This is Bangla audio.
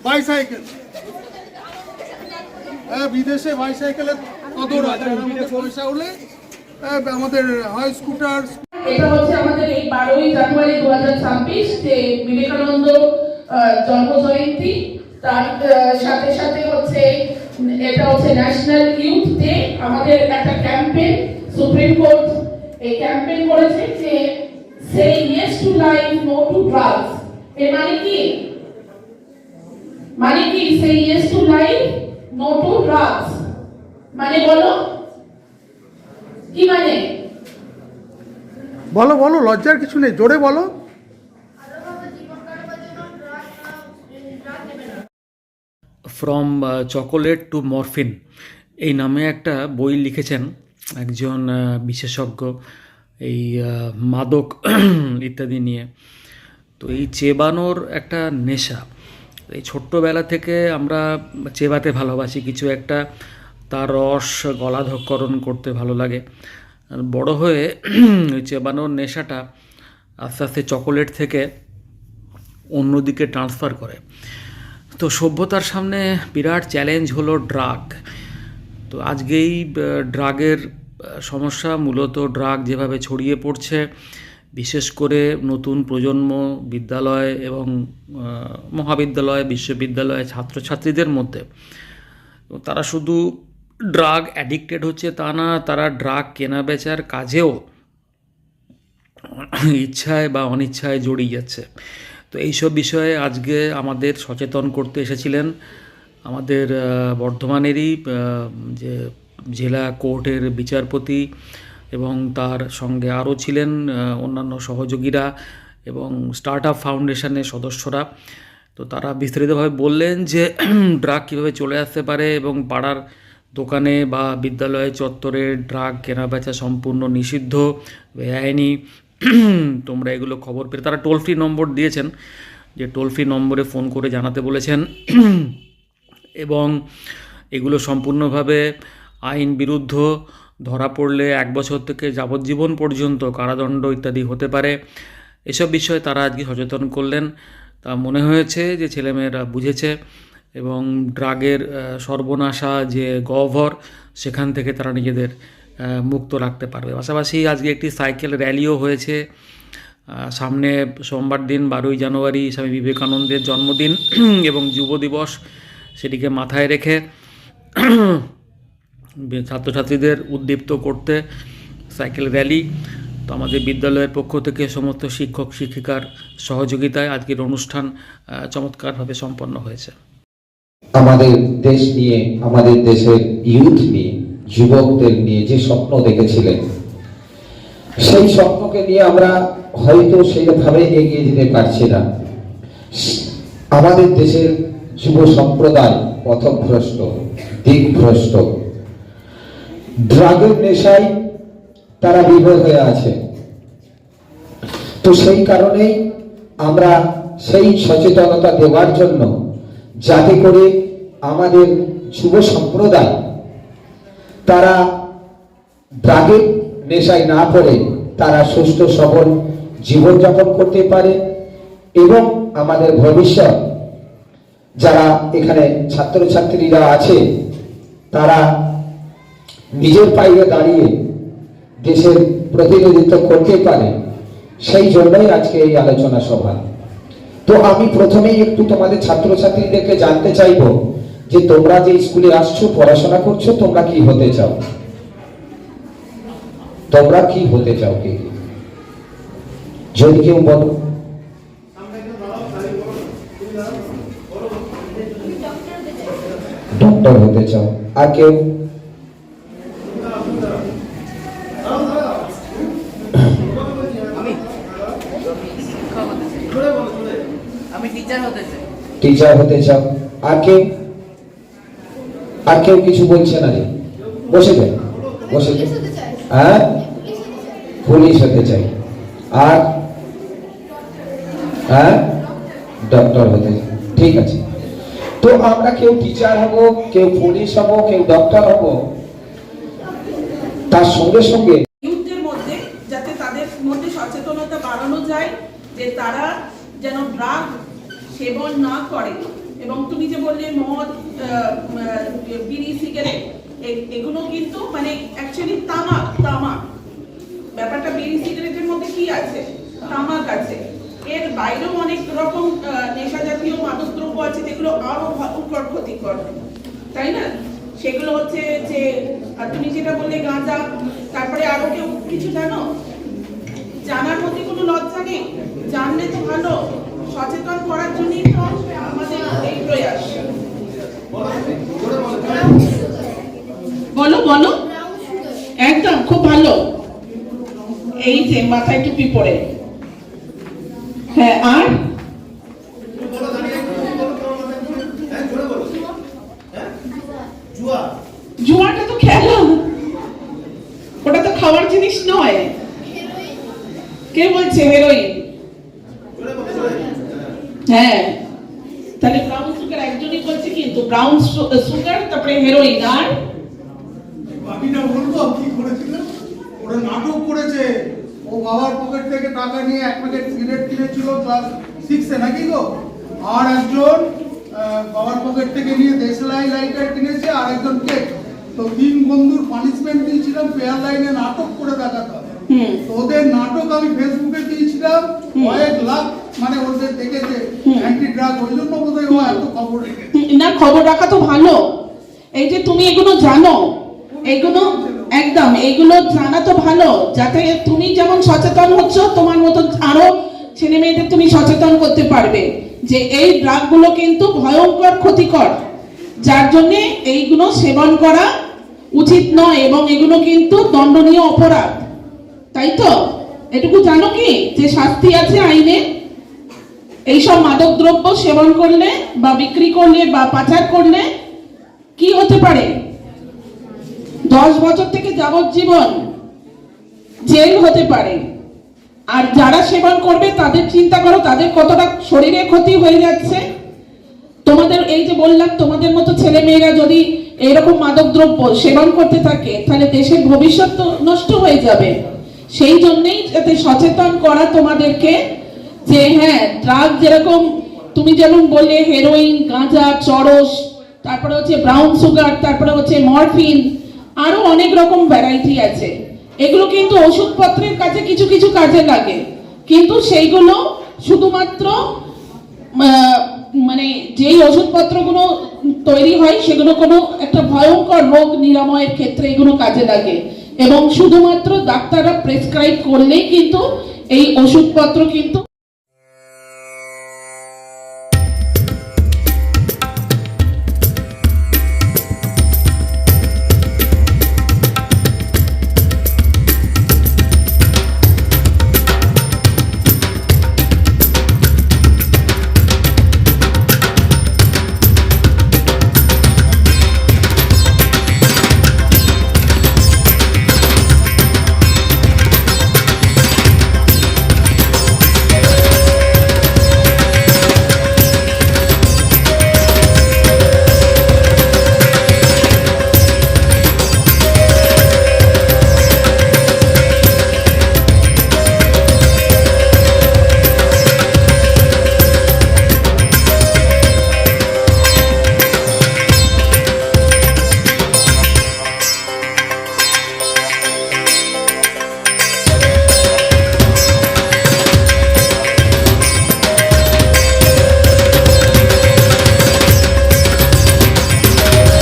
বাইসাইকেল, বিদেশে বাইসাইকেলের কদর আছে, পয়সা হলে আমাদের হয় স্কুটার। এটা হচ্ছে আমাদের এই 12ই জানুয়ারি 2026 যে বিবেকানন্দ জন্ম জয়ন্তী, তার সাথে সাথে হচ্ছে এটা হচ্ছে ন্যাশনাল ইউথ ডে। আমাদের একটা ক্যাম্পেইন সুপ্রিম কোর্ট এই ক্যাম্পেইন করেছে যে সে yes to life, no to drugs. এর মানে কি? মানে কি সে yes to life, no to drugs মানে বলো কি মানে? বলো বলো, লজ্জার কিছু নেই, জোরে বলো। ফ্রম চকোলেট টু মরফিন এই নামে একটা বই লিখেছেন একজন বিশেষজ্ঞ এই মাদক ইত্যাদি নিয়ে। তো এই চেবানোর একটা নেশা, এই ছোট্টবেলা থেকে আমরা চেবাতে ভালোবাসি কিছু একটা, তার রস গলাধঃকরণ করতে ভালো লাগে। বড় হয়ে ওই চেবানোর নেশাটা আস্তে আস্তে চকোলেট থেকে অন্যদিকে ট্রান্সফার করে। তো সভ্যতার সামনে বিরাট চ্যালেঞ্জ হলো ড্রাগ। তো আজকেই ড্রাগের সমস্যা, মূলত ড্রাগ যেভাবে ছড়িয়ে পড়ছে বিশেষ করে নতুন প্রজন্ম, বিদ্যালয় এবং মহাবিদ্যালয়, বিশ্ববিদ্যালয় ছাত্রছাত্রীদের মধ্যে, তারা শুধু ড্রাগ অ্যাডিক্টেড হচ্ছে তা না, তারা ড্রাগ কেনা বেচার কাজেও ইচ্ছায় বা অনিচ্ছায় জড়িয়ে যাচ্ছে। তো এইসব বিষয়ে আজকে আমাদের সচেতন করতে এসেছিলেন আমাদের বর্ধমানেরই যে জেলা কোর্টের বিচারপতি এবং তার সঙ্গে আরও ছিলেন অন্যান্য সহযোগীরা এবং স্টার্ট আপ ফাউন্ডেশনের সদস্যরা। তো তারা বিস্তারিতভাবে বললেন যে ড্রাগ কীভাবে চলে আসতে পারে এবং পাড়ার দোকানে বা বিদ্যালয় চত্বরে ড্রাগ কেনাবেচা সম্পূর্ণ নিষিদ্ধ, বেআইনি। তোমরা এগুলো খবর পেলে, তারা টোল ফ্রি নম্বর দিয়েছেন, যে টোল ফ্রি নম্বরে ফোন করে জানাতে বলেছেন এবং এগুলো সম্পূর্ণভাবে আইন বিরুদ্ধ, ধরা পড়লে 1 বছর থেকে যাবজ্জীবন পর্যন্ত কারাদণ্ড ইত্যাদি হতে পারে। এসব বিষয়ে তারা আজকে সচেতন করলেন। তা মনে হয়েছে যে ছেলেমেয়েরা বুঝেছে এবং ড্রাগের সর্বনাশা যে গহ্বর, সেখান থেকে তারা নিজেদের মুক্ত রাখতে পারবে। পাশাপাশি আজকে একটি সাইকেল র্যালিও হয়েছে। সামনে সোমবার দিন 12ই জানুয়ারি স্বামী বিবেকানন্দের জন্মদিন এবং যুব দিবস, সেটিকে মাথায় রেখে ছাত্রছাত্রীদের উদ্দীপ্ত করতে সাইকেল র্যালি। তো আমাদের বিদ্যালয়ের পক্ষ থেকে সমস্ত শিক্ষক শিক্ষিকার সহযোগিতায় আজকের অনুষ্ঠান চমৎকারভাবে সম্পন্ন হয়েছে। আমাদের দেশ নিয়ে, আমাদের দেশের ইউথ নিয়ে, যুবকদের নিয়ে যে স্বপ্ন দেখেছিলেন, সেই স্বপ্নকে নিয়ে আমরা হয়তো সেইভাবে এগিয়ে যেতে পারছি না। আমাদের দেশের যুব সম্প্রদায় পথভ্রষ্ট, দিকভ্রষ্ট, ড্রাগের নেশায় তারা বিভোর হয়ে আছে। তো সেই কারণেই আমরা সেই সচেতনতা দেওয়ার জন্য, যাতে করে আমাদের যুব সম্প্রদায় তারা ড্রাগের নেশায় না পড়ে তারা সুস্থ সবল জীবনযাপন করতে পারে এবং আমাদের ভবিষ্যৎ যারা এখানে ছাত্রছাত্রীরা আছে তারা নিজের পায়ে দাঁড়িয়ে দেশের প্রতিনিধিত্ব করতে পারে, সেই জন্যই আজকে এই আলোচনা সভা। তো আমি প্রথমেই একটু তোমাদের ছাত্রছাত্রীদেরকে জানতে চাইবো যে তোমরা যে স্কুলে আসছো, পড়াশোনা করছো, তোমরা কি হতে চাও? তোমরা কি হতে চাও? কি যদি কেউ বলো। ডক্টর হতে চাও। আর কেউ? টিচার হতে চাও। আর কেউ? আর কেউ কিছু বলছে না? রে বসে যাই, বসে যাই। হ্যাঁ, পুলিশ হতে চাই। আর হ্যাঁ, ডক্টর হতে চাই। ঠিক আছে, তো আমরা কেউ টিচার হব, কেউ পুলিশ হব, কেউ ডক্টর হব। তার সঙ্গে সঙ্গে ইউথদের মধ্যে যাতে তাদের মধ্যে সচেতনতা বাড়ানো যায় যে তারা যেন ড্রাগ সেবন না করে এবং তুমি যে বললে মদ, বিড়ি, সিগারেট, এগুলো কিন্তু মানে অ্যাকচুয়ালি তামাক। ব্যাপারটা বিড়ি সিগারেটের মধ্যে কি আছে? তামাক আছে। এর বাইরেও অনেক রকম নেশা জাতীয় মাদক দ্রব্য আছে যেগুলো আরো ভয়ঙ্কর ক্ষতিকর, তাই না? সেগুলো হচ্ছে যে তুমি যেটা বললে গাঁজা, তারপরে আরো কেউ কিছু জানো? জানার মধ্যে কোনো লজ্জা নেই, জানলে তো ভালো। সচেতন করার জন্যই তো আমাদের এই প্রয়াস। বলো বলো, একদম খুব ভালো। এই যে মাথায় টুপি পরে, হ্যাঁ। আর জুয়াটা তো খেলা, ওটা তো খাওয়ার জিনিস নয়। কে বলছে হেরোইন? হ্যাঁ, তাহলে ব্রাউন সুগার একজনই বলছে, কিন্তু ব্রাউন সুগার তারপরে হেরোইন। আর বাকিটা বলবো কি করেছিল? ওরা নাটক করেছে, ও বাবার পকেট থেকে টাকা নিয়ে এক প্যাকেট সিগারেট কিনেছিল ক্লাস 6-এ নাকি গো, আর একজন বাবার পকেট থেকে নিয়ে দেশলাই লাইটার কিনেছে, আর একজন কেক। তো 3 বন্ধুর পানিশমেন্ট দিয়েছিলাম পেয়ার লাইনে নাটক করে দেখাতে। তো ওদের নাটক আমি ফেসবুকে দিয়েছিলাম, কয়েক লাখ মানে ওদের দেখেছে অ্যান্টি ড্রাগ, ওই জন্য বোধহয় ও এত খবর রেখেছে। না, খবর রাখা তো ভালো। এই যে তুমি এগুলো জানো, এগুলো একদম এগুলো জানা তো ভালো, যাতে তুমি যেমন সচেতন হচ্ছ, তোমার মতো আরো ছেলে মেয়েদের তুমি সচেতন করতে পারবে যে এই ড্রাগগুলো কিন্তু ভয়ঙ্কর ক্ষতিকর, যার জন্য এইগুলো সেবন করা উচিত নয় এবং এগুলো কিন্তু দণ্ডনীয় অপরাধ, তাই তো? এটুকু জানো কি যে শাস্তি আছে আইনে এইসব মাদক দ্রব্য সেবন করলে বা বিক্রি করলে বা পাচার করলে? কি হতে পারে? 10 বছর থেকে যাবজ্জীবন জেল হতে পারে। আর যারা সেবন করবে তাদের চিন্তা করো, তাদের কতটা শরীরে ক্ষতি হয়ে যাচ্ছে। তোমাদের এই যে বললাম, তোমাদের মতো ছেলে মেয়েরা যদি এরকম মাদক দ্রব্য সেবন করতে থাকে, তাহলে দেশের ভবিষ্যৎ তো নষ্ট হয়ে যাবে। সেই জন্যই যাতে সচেতন করা তোমাদেরকে, যে হ্যাঁ, ড্রাগ যেরকম তুমি যেমন বললে হেরোইন, গাঁজা, চরস, তারপরে হচ্ছে ব্রাউন সুগার, তারপরে হচ্ছে মরফিন, আরো অনেক রকম ভ্যারাইটি আছে। এগুলো কিন্তু ওষুধপত্রের কাছে কিছু কিছু কাজে লাগে, কিন্তু সেইগুলো শুধুমাত্র মানে যেই ওষুধপত্রগুলো তৈরি হয় সেগুলো কোনো একটা ভয়ঙ্কর রোগ নিরাময়ের ক্ষেত্রে এগুলো কাজে লাগে, এবং শুধুমাত্র ডাক্তাররা প্রেসক্রাইব করলেই কিন্তু এই ওষুধপত্র কিন্তু